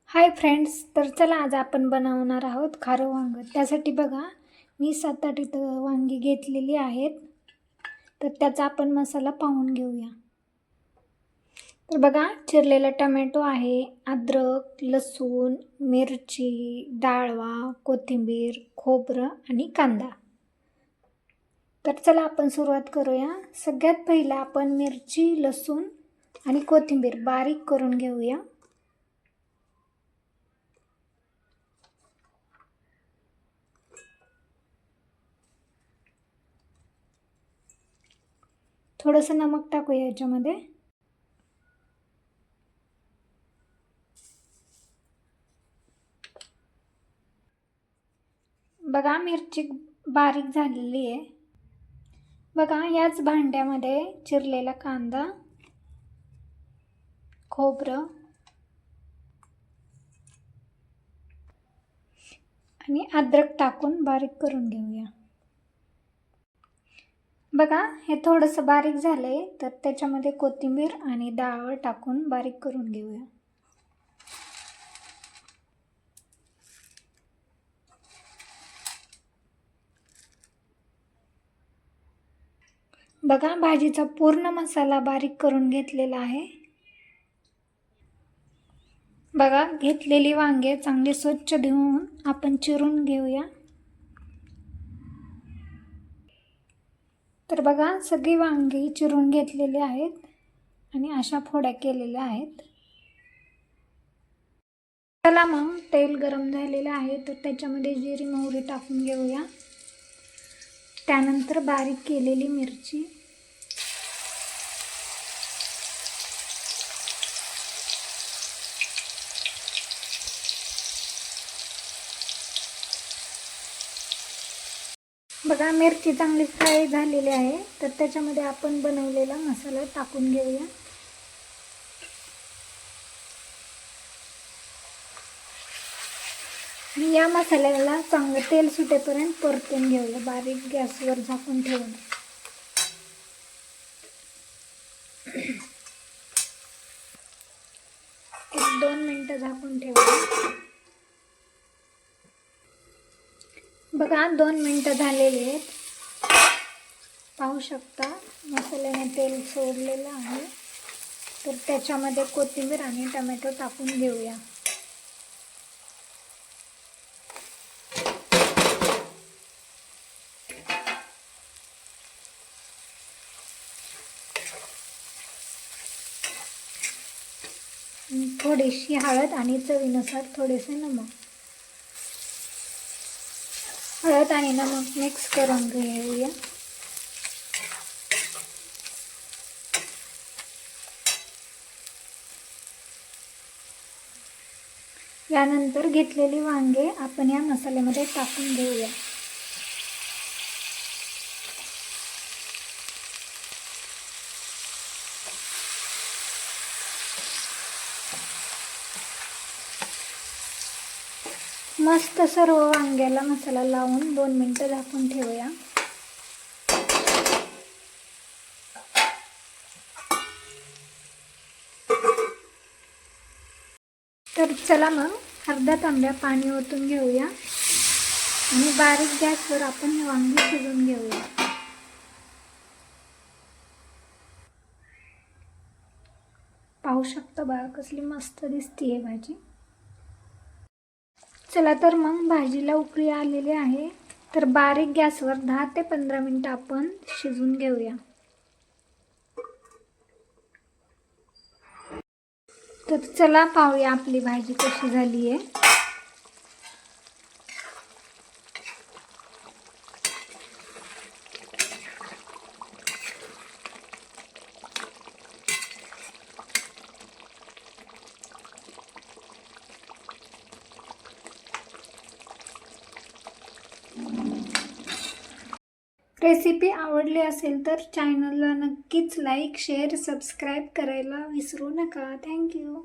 Hi friends, तर चला आज आपण बनवणार आहोत खारं वांगं. त्यासाठी बघा मी 7-8 इथं वांगी घेतलेली आहेत. तर त्याचा आपण मसाला पाहून घेऊया. तर बघा चिरलेला टोमॅटो आहे, अद्रक, लसूण, मिरची, डाळवा, कोथिंबीर, खोबरं आणि कांदा. तर चला आपण सुरुवात करूया. सगळ्यात पहिला आपण मिरची, लसूण आणि कोथिंबीर बारीक करून घेऊया. थोडंसं नमक टाकूया याच्यामध्ये. बघा मिरची बारीक झालेली आहे. बघा याच भांड्यामध्ये चिरलेला कांदा, खोबरं आणि अद्रक टाकून बारीक करून घेऊया. बघा हे थोडंसं बारीक झालंय, तर त्याच्यामध्ये कोथिंबीर आणि डाळ टाकून बारीक करून घेऊया. बघा भाजीचा पूर्ण मसाला बारीक करून घेतलेला आहे. बघा घेतलेली वांगे चांगली स्वच्छ धुवून आपण चिरून घेऊया. तर बघा सगळी वांगी चिरून घेतलेली आहेत आणि अशा फोड्या केलेल्या आहेत. चला मग तेल गरम झालेलं आहे, तर त्याच्यामध्ये जिरी मोहरी टाकून घेऊया. त्यानंतर बारीक केलेली मिरची, बघा मिरची चांगली फ्राय झालेली आहे, तर त्याच्यामध्ये आपण बनवलेला मसाला टाकून घेऊया. या मसाल्याला चांगलं तेल सुटेपर्यंत परतून घेऊया, बारीक गॅसवर झाकून ठेवून. 1-2 मिनिटं झाकून ठेवूया. बघा 2 मिनिटं झालेली आहेत. पाहू शकता मसाल्याने तेल सोडलेलं आहे. तर त्याच्यामध्ये कोथिंबीर आणि टोमॅटो टाकून घेऊया. थोडीशी हळद आणि चवीनुसार थोडेसे नमक. हळद आणि नमक मिक्स करून घेऊया. यानंतर घेतलेली वांगे आपण या मसाल्यामध्ये टाकून घेऊया. मस्त सर्व वांग्याला मसाला लावून 2 मिनिटं झाकून ठेवूया. तर चला मग अर्धा तांब्या पाणी ओतून घेऊया आणि बारीक गॅसवर आपण हे वांगी शिजवून घेऊया. पाहू शकता बघा कसली मस्त दिसते भाजी. चला तर मग भाजीला उकळी आलेली आहे, तर बारीक गॅसवर 10 ते 15 मिनिटं आपण शिजवून घेऊया. तर चला पाहूया आपली भाजी कशी झाली आहे. रेसिपी आवडली असेल तर चॅनलला नक्कीच लाईक, शेअर, सबस्क्राईब करायला विसरू नका. थँक्यू.